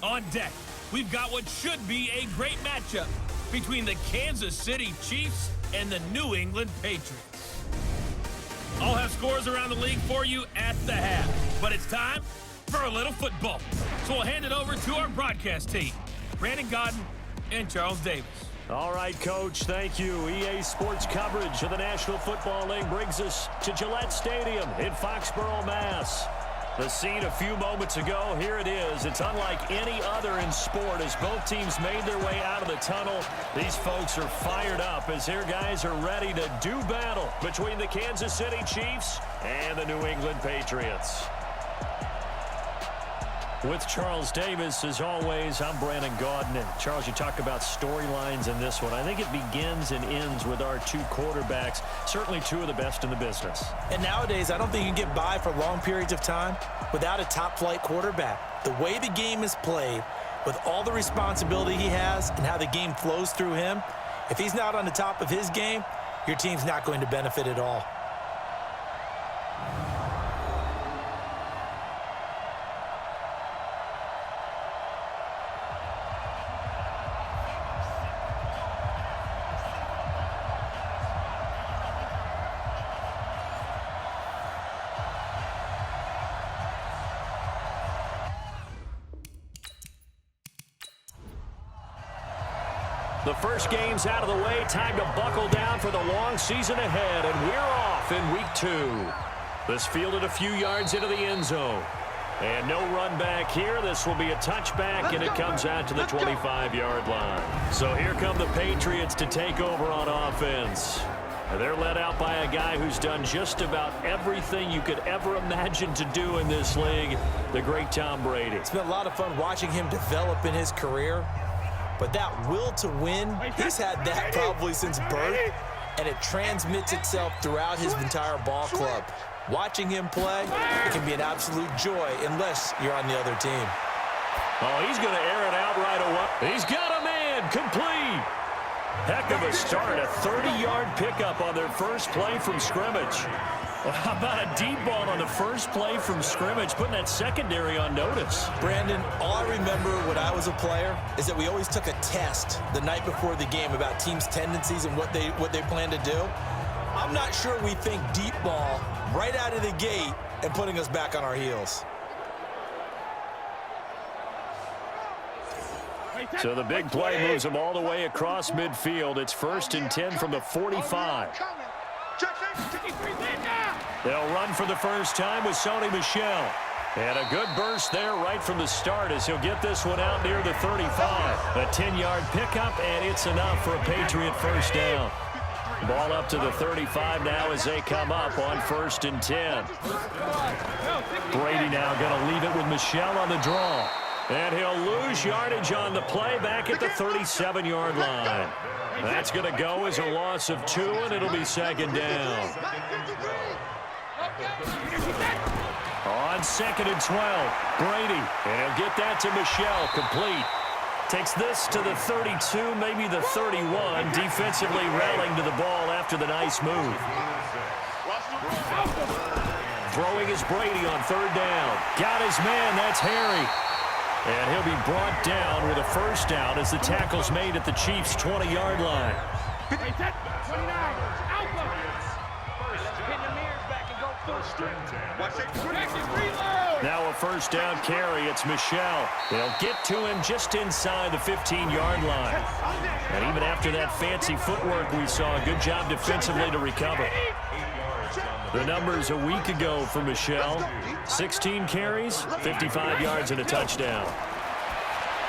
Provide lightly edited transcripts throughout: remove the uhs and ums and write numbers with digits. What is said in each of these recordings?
On deck, we've got what should be a great matchup between the Kansas City Chiefs and the New England Patriots. I'll have scores around the league for you at the half, but it's time for a little football. So we'll hand it over to our broadcast team, Brandon Godden and Charles Davis. All right, Coach, thank you. EA Sports coverage of the National Football League brings us to Gillette Stadium in Foxborough, Mass. The scene a few moments ago, here it is. It's unlike any other in sport as both teams made their way out of the tunnel. These folks are fired up as their guys are ready to do battle between the Kansas City Chiefs and the New England Patriots. With Charles Davis, as always, I'm Brandon Godden. And Charles, you talk about storylines in this one. I think it begins and ends with our two quarterbacks, certainly two of the best in the business. And nowadays, I don't think you can get by for long periods of time without a top-flight quarterback. The way the game is played, with all the responsibility he has and how the game flows through him, if he's not on the top of his game, your team's not going to benefit at all. The first game's out of the way. Time to buckle down for the long season ahead, and we're off in week 2. This fielded a few yards into the end zone. And no run back here. This will be a touchback, and it comes out to the 25-yard line. So here come the Patriots to take over on offense. They're led out by a guy who's done just about everything you could ever imagine to do in this league, the great Tom Brady. It's been a lot of fun watching him develop in his career. But that will to win, he's had that probably since birth, and it transmits itself throughout his entire ball club. Watching him play, it can be an absolute joy unless you're on the other team. Oh, he's going to air it out right away. He's got a man, complete. Heck of a start, a 30-yard pickup on their first play from scrimmage. Well, how about a deep ball on the first play from scrimmage, putting that secondary on notice? Brandon, all I remember when I was a player is that we always took a test the night before the game about teams' tendencies and what they plan to do. I'm not sure we think deep ball right out of the gate and putting us back on our heels. So the big play moves them all the way across midfield. It's 1st and 10 from the 45. They'll run for the first time with Sony Michel. And a good burst there right from the start as he'll get this one out near the 35. A 10-yard pickup, and it's enough for a Patriot first down. Ball up to the 35 now as they come up on 1st and 10. Brady now going to leave it with Michel on the draw. And he'll lose yardage on the play back at the 37-yard line. That's going to go as a loss of 2, and it'll be 2nd down. On 2nd and 12, Brady. And he'll get that to Michel, complete. Takes this to the 32, maybe the 31. Defensively rallying to the ball after the nice move. Throwing is Brady on 3rd down. Got his man, that's Harry. And he'll be brought down with a first down as the tackle's made at the Chiefs' 20-yard line. Now a first down carry. It's Michel. They'll get to him just inside the 15-yard line. And even after that fancy footwork we saw, a good job defensively to recover. The numbers a week ago for Michel. 16 carries, 55 yards, and a touchdown.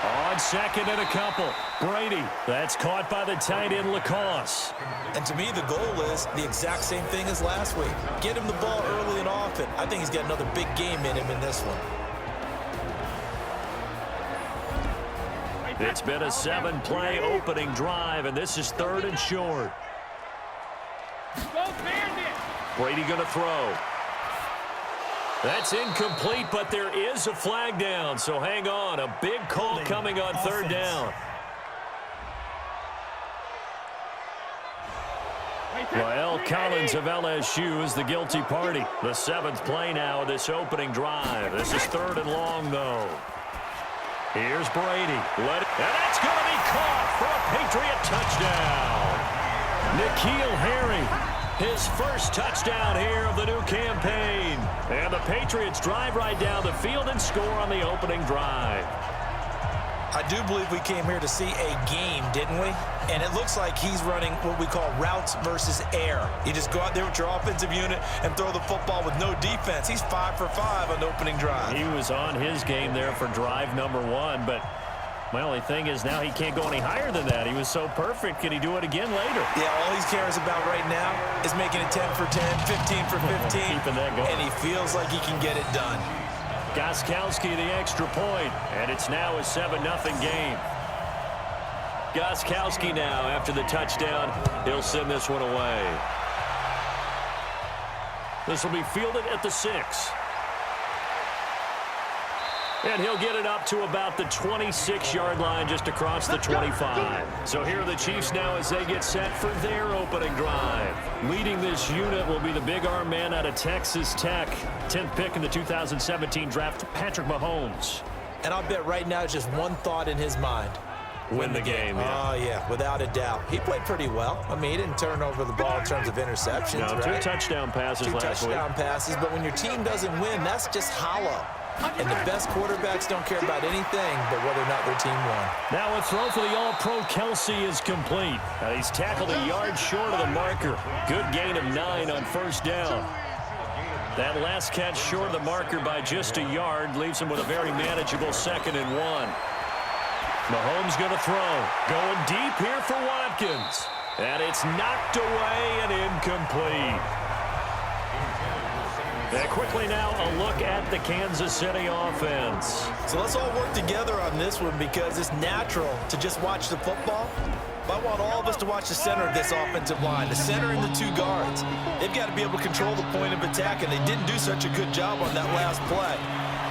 On 2nd and a couple, Brady. That's caught by the tight end, Lacoste. And to me, the goal is the exact same thing as last week. Get him the ball early and often. I think he's got another big game in him in this one. It's been a 7-play opening drive, and this is 3rd and short. Brady going to throw. That's incomplete, but there is a flag down, so hang on. A big call coming on 3rd down. Well, Collins of LSU is the guilty party. The 7th play now of this opening drive. This is 3rd and long, though. Here's Brady. And that's going to be caught for a Patriot touchdown. N'Keal Harry, his first touchdown here of the new campaign. And the Patriots drive right down the field and score on the opening drive. I do believe we came here to see a game, didn't we? And it looks like he's running what we call routes versus air. You just go out there with your offensive unit and throw the football with no defense. He's 5 for 5 on the opening drive. He was on his game there for drive number 1, but my only thing is now he can't go any higher than that. He was so perfect. Can he do it again later? Yeah, all he cares about right now is making it 10 for 10, 15 for 15. Keeping that going. And he feels like he can get it done. Gostkowski the extra point, and it's now a 7-0 game. Gostkowski now, after the touchdown, he'll send this one away. This will be fielded at the 6. And he'll get it up to about the 26-yard line, just across the 25. So here are the Chiefs now as they get set for their opening drive. Leading this unit will be the big arm man out of Texas Tech. 10th pick in the 2017 draft, Patrick Mahomes. And I'll bet right now just one thought in his mind. Win the game. Yeah. Oh, yeah, without a doubt. He played pretty well. I mean, he didn't turn over the ball in terms of interceptions, no, right? 2 touchdown passes last week. 2 touchdown passes, but when your team doesn't win, that's just hollow. And the best quarterbacks don't care about anything but whether or not their team won. Now a throw for the All-Pro Kelsey is complete. He's tackled a yard short of the marker. Good gain of 9 on first down. That last catch short of the marker by just a yard leaves him with a very manageable 2nd and 1. Mahomes going to throw. Going deep here for Watkins. And it's knocked away and incomplete. And quickly now, a look at the Kansas City offense. So let's all work together on this one because it's natural to just watch the football. But I want all of us to watch the center of this offensive line, the center and the 2 guards. They've got to be able to control the point of attack, and they didn't do such a good job on that last play.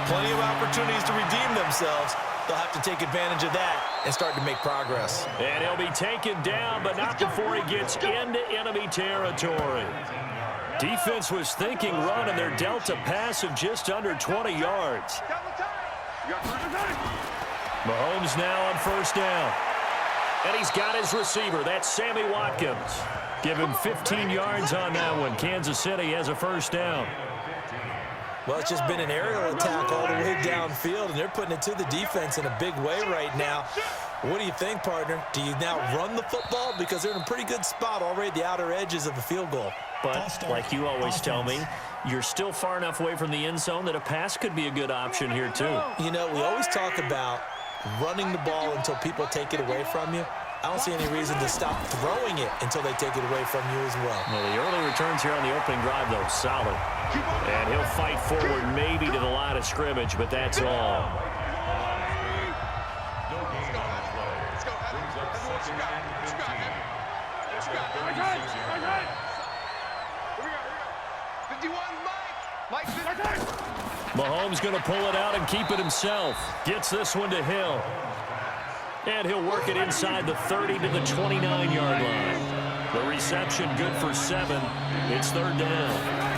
Plenty of opportunities to redeem themselves. They'll have to take advantage of that and start to make progress. And he'll be taken down, but not before he gets into enemy territory. Defense was thinking run, and they're dealt a pass of just under 20 yards. Mahomes now on first down. And he's got his receiver. That's Sammy Watkins. Give him 15 yards on that one. Kansas City has a first down. Well, it's just been an aerial attack all the way downfield, and they're putting it to the defense in a big way right now. What do you think, partner? Do you now run the football? Because they're in a pretty good spot already at the outer edges of the field goal. But, like you always tell me, you're still far enough away from the end zone that a pass could be a good option here, too. You know, we always talk about running the ball until people take it away from you. I don't see any reason to stop throwing it until they take it away from you as well. Well, the early returns here on the opening drive, though, solid. And he'll fight forward maybe to the line of scrimmage, but that's all. Mahomes going to pull it out and keep it himself. Gets this one to Hill. And he'll work it inside the 30 to the 29-yard line. The reception good for 7. It's 3rd down.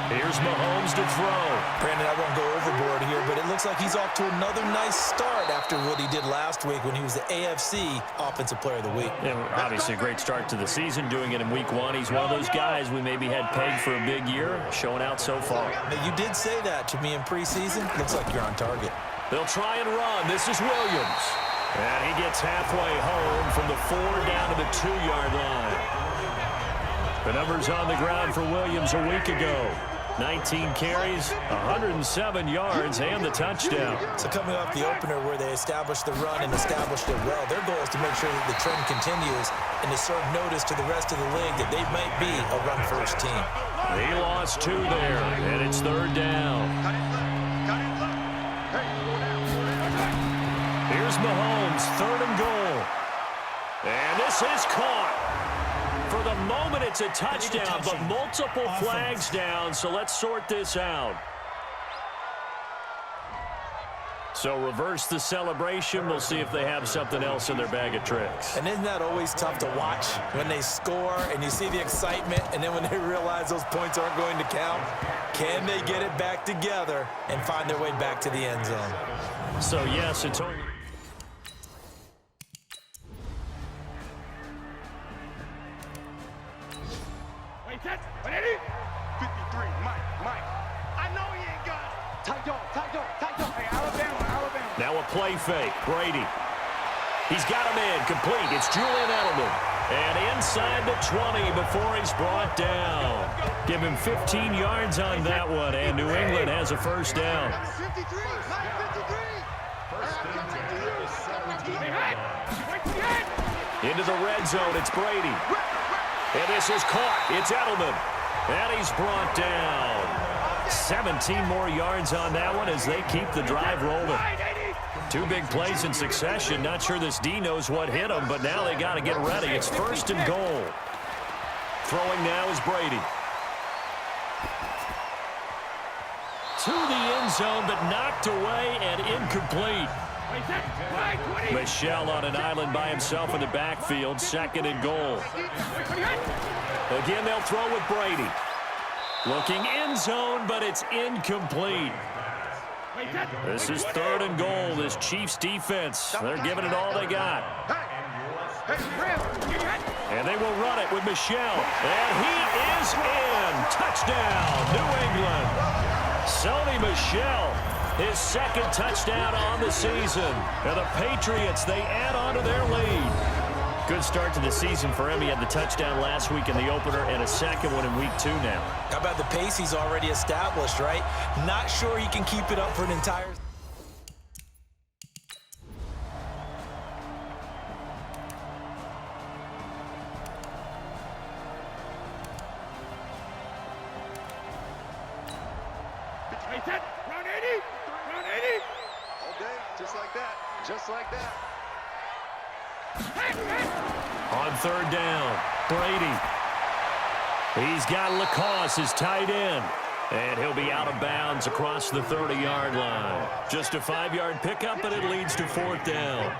Here's Mahomes to throw. Brandon, I won't go overboard here, but it looks like he's off to another nice start after what he did last week when he was the AFC Offensive Player of the Week. And obviously a great start to the season, doing it in week 1. He's one of those guys we maybe had pegged for a big year, showing out so far. Now, you did say that to me in preseason. Looks like you're on target. They'll try and run. This is Williams. And he gets halfway home from the 4 down to the 2-yard line. The numbers on the ground for Williams a week ago. 19 carries, 107 yards, and the touchdown. So coming off the opener where they established the run and established it well, their goal is to make sure that the trend continues and to serve notice to the rest of the league that they might be a run-first team. He lost 2 there, and it's 3rd down. Here's Mahomes, 3rd and goal. And this is caught. For the moment, it's a touchdown, but multiple flags down, so let's sort this out. So reverse the celebration. We'll see if they have something else in their bag of tricks. And isn't that always tough to watch when they score and you see the excitement, and then when they realize those points aren't going to count? Can they get it back together and find their way back to the end zone? So, yes, it's only... Wait, set, 180. 53, Mike. I know he ain't got it. Tight dog. Hey, Alabama. Now a play fake. Brady. He's got him in. Complete. It's Julian Edelman. And inside the 20 before he's brought down. Give him 15 yards on that one, and New England has a first down. 53, Mike, 53. Into the red zone, it's Brady. And this is caught. It's Edelman. And he's brought down. 17 more yards on that one as they keep the drive rolling. Two big plays in succession. Not sure this D knows what hit him, but now they got to get ready. It's first and goal. Throwing now is Brady. To the end zone, but knocked away and incomplete. Michel on an island by himself in the backfield. Second and goal. Again, they'll throw with Brady. Looking end zone, but it's incomplete. This is third and goal. This Chiefs defense, they're giving it all they got. And they will run it with Michel. And he is in. Touchdown, New England. Sony Michel, his second touchdown on the season. And the Patriots, they add on to their lead. Good start to the season for him. He had the touchdown last week in the opener and a second one in week 2 now. How about the pace he's already established, right? Not sure he can keep it up for an entire... Round 80. Okay, just like that. On third down, Brady. He's got Lacoste, his tight end. And he'll be out of bounds across the 30-yard line. Just a 5-yard pickup, but it leads to fourth down.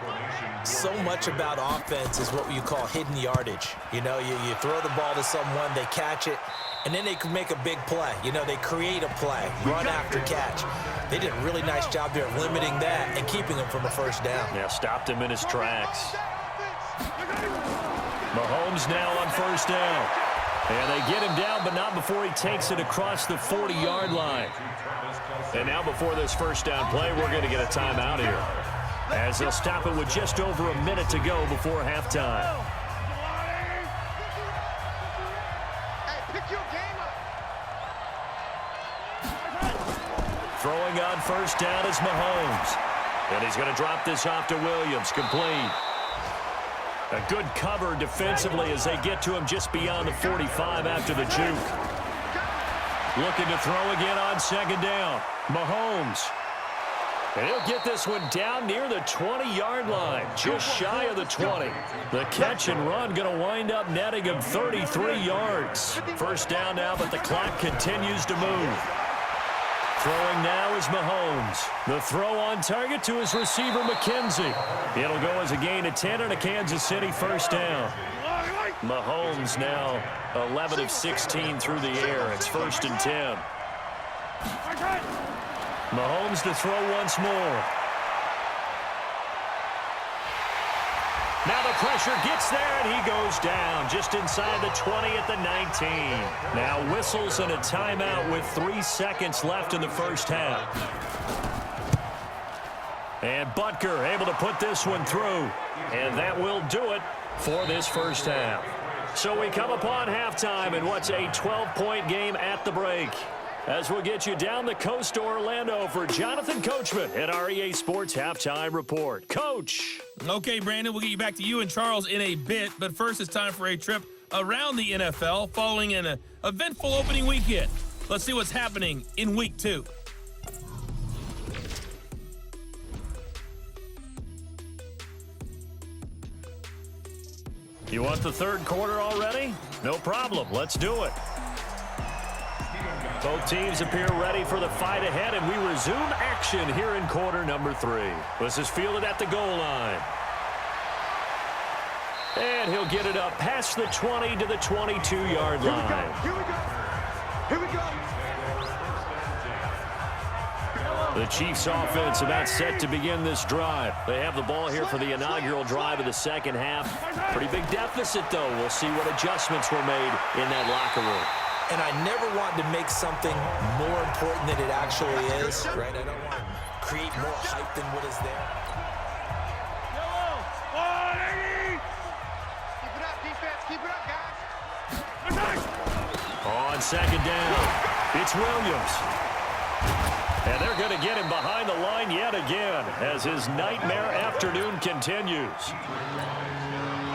So much about offense is what you call hidden yardage. You know, you throw the ball to someone, they catch it, and then they can make a big play. You know, they create a play, run after catch. They did a really nice job there of limiting that and keeping him from a first down. Yeah, stopped him in his tracks. Mahomes now on first down. And they get him down, but not before he takes it across the 40-yard line. And now before this first down play, we're going to get a timeout here, as they'll stop it with just over a minute to go before halftime. Throwing on first down is Mahomes. And he's going to drop this off to Williams. Complete. A good cover defensively as they get to him just beyond the 45 after the juke. Looking to throw again on second down. Mahomes. And he'll get this one down near the 20-yard line, just shy of the 20. The catch and run going to wind up netting him 33 yards. First down now, but the clock continues to move. Throwing now is Mahomes. The throw on target to his receiver, McKenzie. It'll go as a gain of 10 and a Kansas City first down. Mahomes now 11 of 16 through the air. It's first and 10. Mahomes to throw once more. Now the pressure gets there, and he goes down just inside the 20 at the 19. Now whistles and a timeout with 3 seconds left in the first half. And Butker able to put this one through. And that will do it for this first half. So we come upon halftime in what's a 12-point game at the break, as we'll get you down the coast to Orlando for Jonathan Coachman at our EA Sports Halftime Report. Coach. Okay, Brandon, we'll get you back to you and Charles in a bit, but first it's time for a trip around the NFL following an eventful opening weekend. Let's see what's happening in Week 2. You want the third quarter already? No problem. Let's do it. Both teams appear ready for the fight ahead, and we resume action here in quarter number 3. This is fielded at the goal line. And he'll get it up past the 20 to the 22-yard line. Here we go. The Chiefs offense about set to begin this drive. They have the ball here for the inaugural drive of the second half. Pretty big deficit, though. We'll see what adjustments were made in that locker room. And I never want to make something more important than it actually is, right? I don't want to create more hype than what is there. Keep it up, defense. Keep it up, guys. On second down, it's Williams. And they're going to get him behind the line yet again as his nightmare afternoon continues.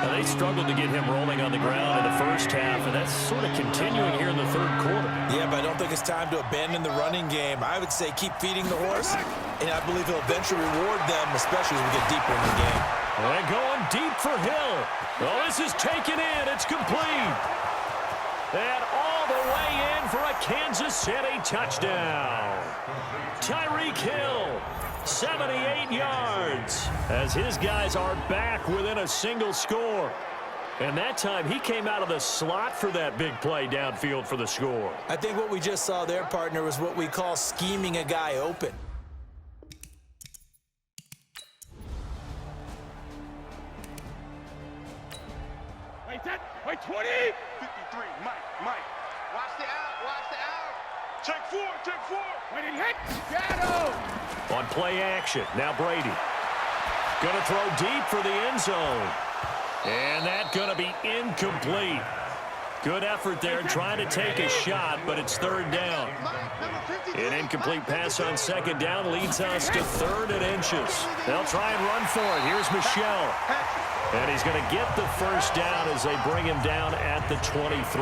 Now, they struggled to get him rolling on the ground in the first half, and that's sort of continuing here in the third quarter. Yeah, but I don't think it's time to abandon the running game. I would say keep feeding the horse, and I believe he'll eventually reward them, especially as we get deeper in the game. And going deep for Hill. Oh, this is taken in. It's complete. And all the way in for a Kansas City touchdown. Tyreek Hill, 78 yards, as his guys are back within a single score. And that time, he came out of the slot for that big play downfield for the score. I think what we just saw there, partner, was what we call scheming a guy open. Wait, 10. Wait, 20. 53, Mike. Watch the out. Check four. Wait, he hit. Shadow. On play action, now Brady. Going to throw deep for the end zone. And that's going to be incomplete. Good effort there trying to take a shot, but it's third down. An incomplete pass on second down leads us to third and inches. They'll try and run for it. Here's Michelle. And he's going to get the first down as they bring him down at the 23.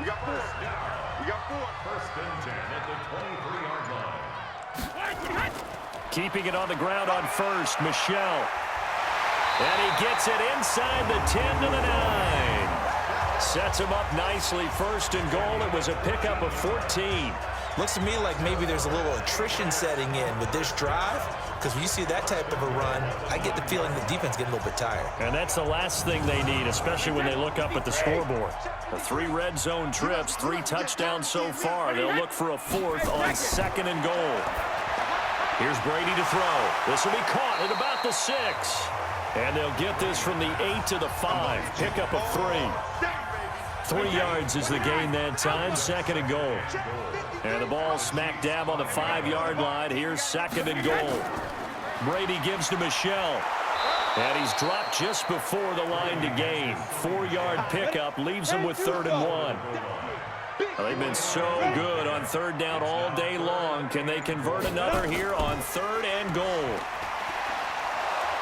We got four. First and 10 at the 23-yard line. Keeping it on the ground on first, Michelle. And he gets it inside the 10 to the 9. Sets him up nicely, first and goal. It was a pickup of 14. Looks to me like maybe there's a little attrition setting in with this drive, because when you see that type of a run, I get the feeling the defense getting a little bit tired. And that's the last thing they need, especially when they look up at the scoreboard. The 3 red zone trips, 3 touchdowns so far. They'll look for a 4th on second and goal. Here's Brady to throw. This will be caught at about the 6. And they'll get this from the 8 to the 5. Pickup of 3. 3 yards is the gain that time, second and goal. And the ball smack dab on the 5-yard line. Here's second and goal. Brady gives to Michelle. And he's dropped just before the line to gain. 4-yard pickup leaves him with third and 1. Well, they've been so good on third down all day long. Can they convert another here on third and goal?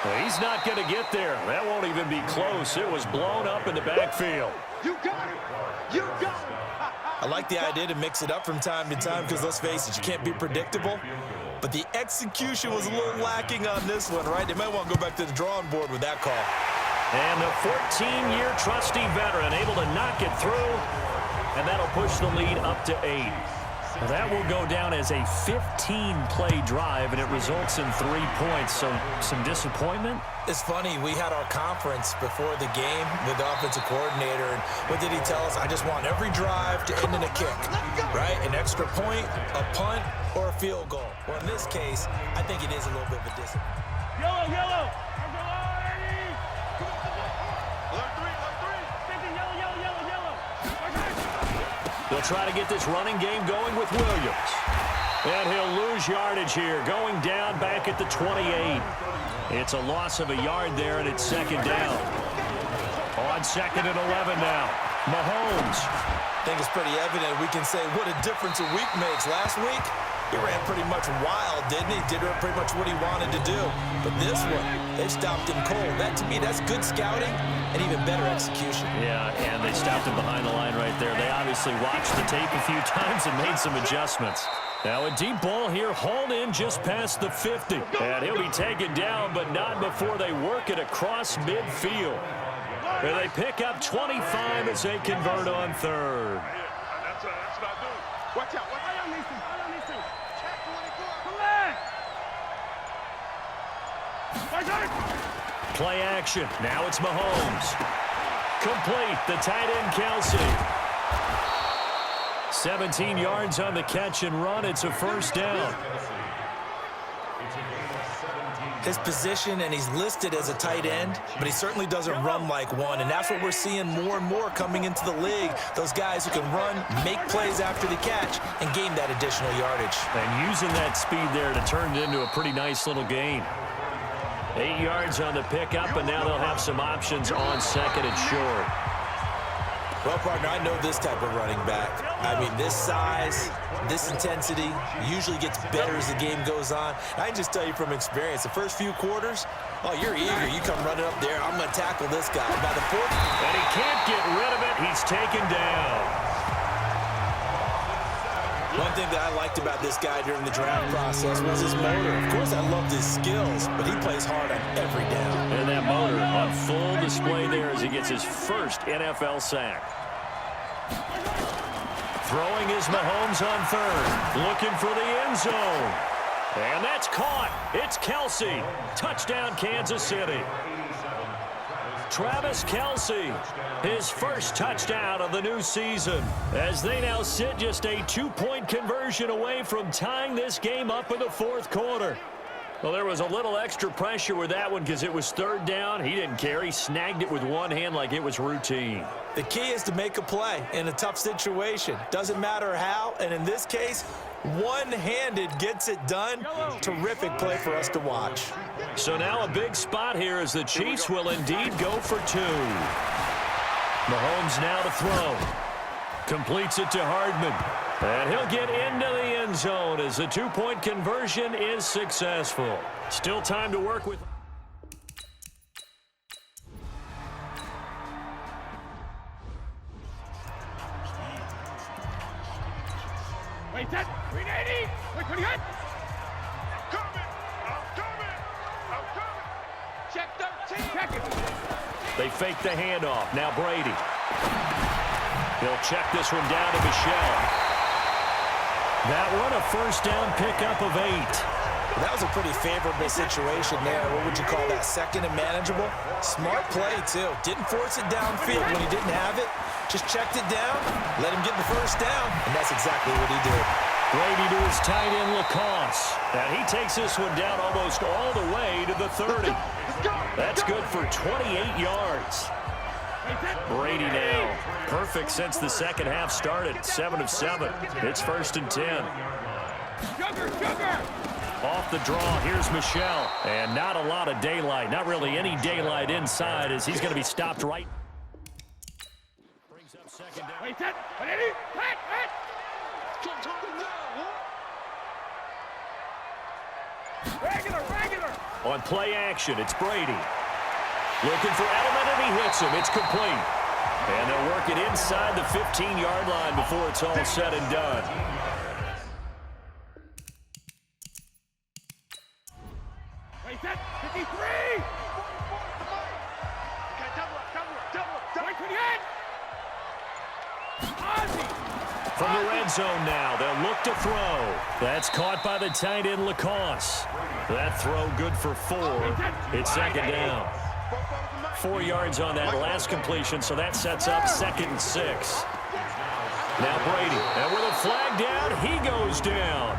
Well, he's not going to get there. That won't even be close. It was blown up in the backfield. You got it. I like the idea to mix it up from time to time because, let's face it, you can't be predictable. But the execution was a little lacking on this one, right? They might want to go back to the drawing board with that call. And the 14-year trusty veteran able to knock it through, and that'll push the lead up to 8. That will go down as a 15-play drive, and it results in 3 points. So some disappointment? It's funny, we had our conference before the game with the offensive coordinator, and what did he tell us? I just want every drive to end in a kick, right? An extra point, a punt, or a field goal. Well, in this case, I think it is a little bit of a disappointment. Yellow. They'll try to get this running game going with Williams. And he'll lose yardage here, going down back at the 28. It's a loss of a yard there, and it's second down. On second and 11 now, Mahomes. I think it's pretty evident. We can say what a difference a week makes. Last week, he ran pretty much wild, didn't he? Did pretty much what he wanted to do. But this one, they stopped him cold. That, to me, that's good scouting and even better execution. Yeah, and they stopped him behind the line right there. They obviously watched the tape a few times and made some adjustments. Now a deep ball here, hauled in just past the 50. And he'll be taken down, but not before they work it across midfield. And they pick up 25 as they convert on third. That's what I do. Watch out. I don't need to. Check 24. Play action. Now it's Mahomes. Complete. The tight end, Kelsey. 17 yards on the catch and run. It's a first down. His position, and he's listed as a tight end, but he certainly doesn't run like one, and that's what we're seeing more and more coming into the league. Those guys who can run, make plays after the catch, and gain that additional yardage. And using that speed there to turn it into a pretty nice little gain. 8 yards on the pickup, and now they'll have some options on second and short. Well, partner, I know this type of running back. I mean, this size, this intensity usually gets better as the game goes on. I can just tell you from experience, the first few quarters, oh, you're eager. You come running up there, I'm going to tackle this guy. By the fourth, and he can't get rid of it. He's taken down. One thing that I liked about this guy during the draft process was his motor. Of course, I loved his skills, but he plays hard on every down. And that motor on full display there as he gets his first NFL sack. Throwing is Mahomes on third, looking for the end zone. And that's caught. It's Kelsey. Touchdown, Kansas City. Travis Kelsey, his first touchdown of the new season, as they now sit just a 2-point conversion away from tying this game up in the fourth quarter. Well, there was a little extra pressure with that one because it was third down. He didn't care. He snagged it with one hand like it was routine. The key is to make a play in a tough situation. Doesn't matter how, and in this case, one-handed gets it done. Terrific play for us to watch. So now a big spot here as the Chiefs will indeed go for two. Mahomes now to throw. Completes it to Hardman. And he'll get into the end zone as the 2-point conversion is successful. Still time to work with. Wait, that 380. Wait, what do you got? I'm coming. Check 13. Check it. They fake the handoff. Now Brady. He'll check this one down to Michelle. That one a first down pickup of 8. That was a pretty favorable situation there. What would you call that? Second and manageable? Smart play, too. Didn't force it downfield when he didn't have it. Just checked it down, let him get the first down, and that's exactly what he did. Brady to his tight end, Lacoste. And he takes this one down almost all the way to the 30. That's good for 28 yards. Brady now. Perfect since the second half started. 7 of 7. It's first and 10. Off the draw, here's Michelle. And not a lot of daylight. Not really any daylight inside as he's going to be stopped right. Brings up second down. Regular. On play action, it's Brady. Looking for Edelman, and he hits him. It's complete. And they'll work it inside the 15-yard line before it's all said and done. Wait, that 53. Okay, double up. 28. From the red zone now, they'll look to throw. That's caught by the tight end, Lacoste. That throw good for 4. It's second down. 4 yards on that last completion, so that sets up second and 6. Now Brady, and with a flag down, he goes down.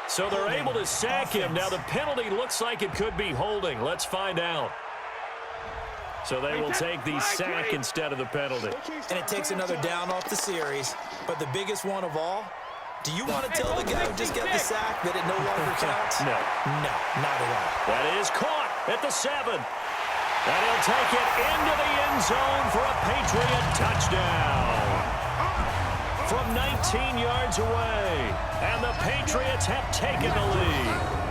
So they're able to sack him. Now the penalty looks like it could be holding. Let's find out. So they will take the sack instead of the penalty. And it takes another down off the series. But the biggest one of all, do you want to tell the guy who just got the sack that it no longer counts? No. No, not at all. That is caught at the 7. And he'll take it into the end zone for a Patriot touchdown. From 19 yards away. And the Patriots have taken the lead.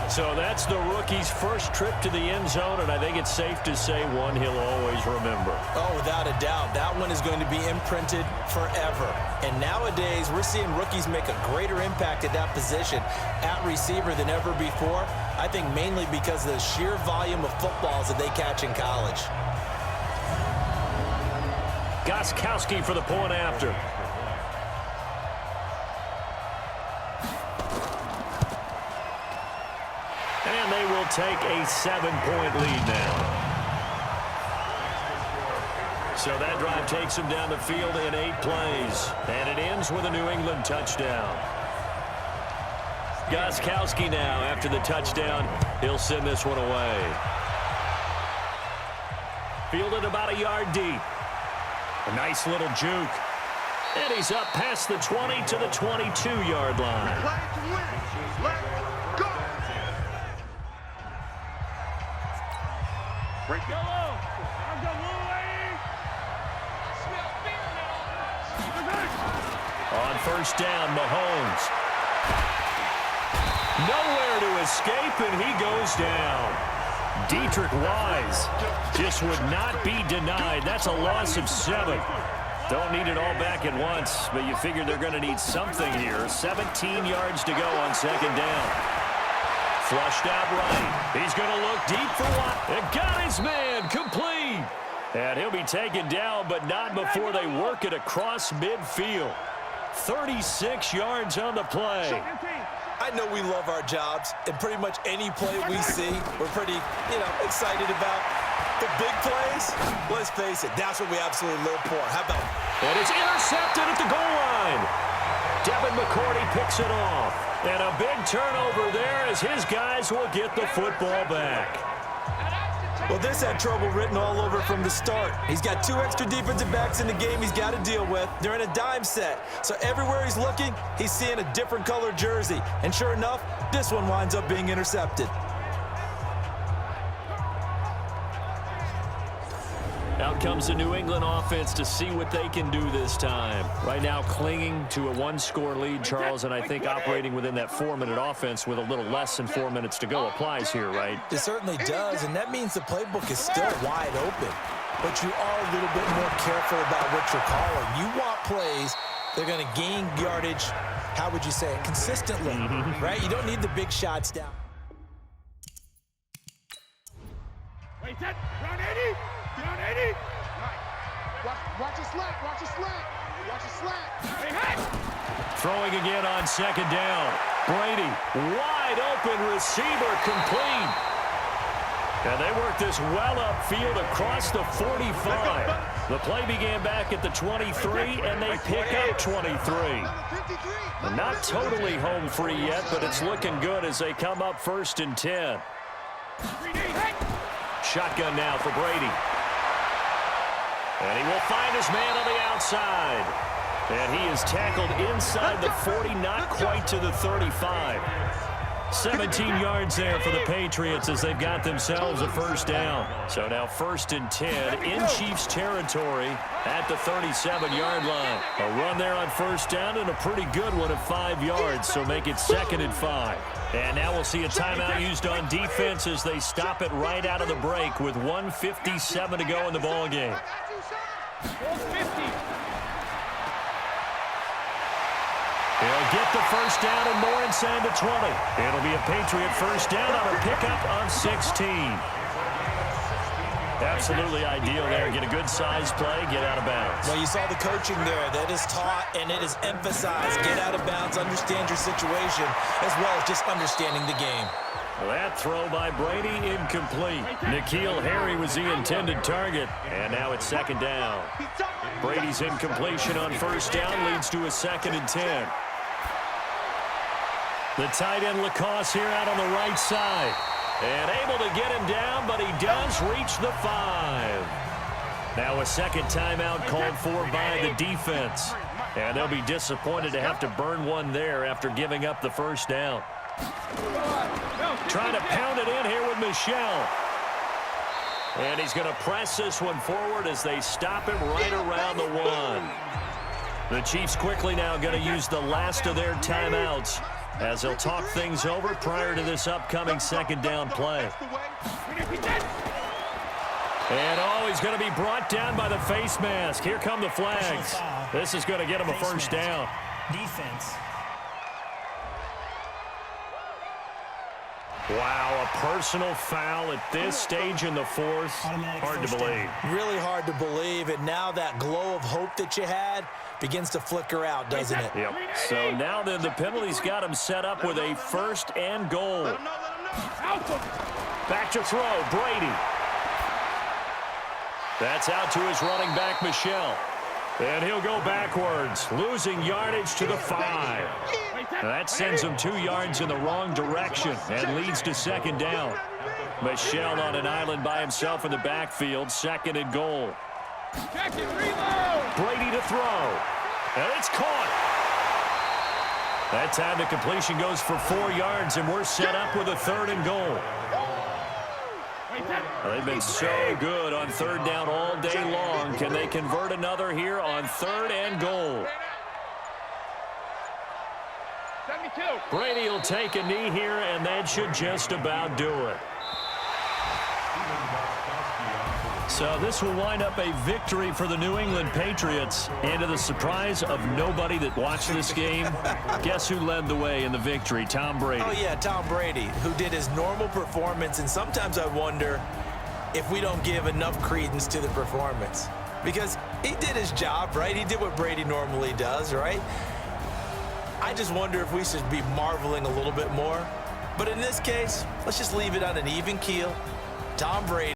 So that's the rookie's first trip to the end zone, and I think it's safe to say one he'll always remember. Oh, without a doubt. That one is going to be imprinted forever. And nowadays, we're seeing rookies make a greater impact at that position at receiver than ever before. I think mainly because of the sheer volume of footballs that they catch in college. Gostkowski for the point after. And they will take a 7-point lead now. So that drive takes him down the field in 8 plays. And it ends with a New England touchdown. Gostkowski now, after the touchdown, he'll send this one away. Fielded about a yard deep. A nice little juke. And he's up past the 20 to the 22-yard line. Play to win. Let's go. Break it. On first down, Mahomes. Nowhere to escape, and he goes down. Dietrich Wise just would not be denied. That's a loss of 7. Don't need it all back at once, but you figure they're going to need something here. 17 yards to go on second down. Flushed out right. He's going to look deep for one. And got his man complete. And he'll be taken down, but not before they work it across midfield. 36 yards on the play. I know we love our jobs, and pretty much any play we see, we're pretty, excited about. The big plays, let's face it, that's what we absolutely live for. How about it? And it's intercepted at the goal line. Devin McCourty picks it off. And a big turnover there as his guys will get the football back. Well, this had trouble written all over from the start. He's got 2 extra defensive backs in the game he's got to deal with. They're in a dime set. So everywhere he's looking, he's seeing a different color jersey. And sure enough, this one winds up being intercepted. Out comes the New England offense to see what they can do this time. Right now clinging to a 1-score lead, Charles, and I think operating within that 4-minute offense with a little less than 4 minutes to go applies here, right? It certainly does, and that means the playbook is still wide open. But you are a little bit more careful about what you're calling. You want plays that are going to gain yardage, how would you say it, consistently, right? You don't need the big shots down. Wait, that. Round 80. Round 80. Watch a slant. Watch a slant. Watch a slant. Hey, hey. Throwing again on second down. Brady, wide open receiver, complete. And they work this well upfield across the 45. The play began back at the 23, and they pick up 23. Not totally home free yet, but it's looking good as they come up 1st and 10. Shotgun now for Brady. And he will find his man on the outside. And he is tackled inside the 40, not quite to the 35. 17 yards there for the Patriots as they've got themselves a first down. So now 1st and 10 in Chiefs territory at the 37-yard line. A run there on first down and a pretty good one of 5 yards, so make it 2nd and 5. And now we'll see a timeout used on defense as they stop it right out of the break with 1:57 to go in the ballgame. He'll get the first down and more inside the 20. It'll be a Patriot first down on a pickup of 16. Absolutely ideal there. Get a good size play, get out of bounds. Well, you saw the coaching there. That is taught and it is emphasized. Get out of bounds, understand your situation, as well as just understanding the game. That throw by Brady incomplete. N'Keal Harry was the intended target, and now it's 2nd down. Brady's incompletion on first down leads to a 2nd and 10. The tight end Lacoste here out on the right side. And able to get him down, but he does reach the 5. Now a second timeout called for by the defense. And they'll be disappointed to have to burn one there after giving up the first down. Trying to pound it in here with Michel. And he's going to press this one forward as they stop him right around the 1. The Chiefs quickly now going to use the last of their timeouts as they'll talk things over prior to this upcoming 2nd down play. And he's going to be brought down by the face mask. Here come the flags. This is going to get him a first down. Defense. Wow, a personal foul at this stage in the 4th. Hard to believe. Really hard to believe, and now that glow of hope that you had begins to flicker out, doesn't it? Yep. So now then the penalty's got him set up with a 1st and goal. Back to throw, Brady. That's out to his running back, Michel. And he'll go backwards, losing yardage to the 5. That sends him 2 yards in the wrong direction and leads to second down. Michel on an island by himself in the backfield, 2nd and goal. Brady to throw. And it's caught. That time the completion goes for 4 yards, and we're set up with a 3rd and goal. They've been so good on 3rd down all day long. Can they convert another here on 3rd and goal? Brady will take a knee here, and that should just about do it. So this will wind up a victory for the New England Patriots. And to the surprise of nobody that watched this game, guess who led the way in the victory? Tom Brady. Oh, yeah, Tom Brady, who did his normal performance. And sometimes I wonder if we don't give enough credence to the performance. Because he did his job, right? He did what Brady normally does, right? I just wonder if we should be marveling a little bit more. But in this case, let's just leave it on an even keel. Tom Brady.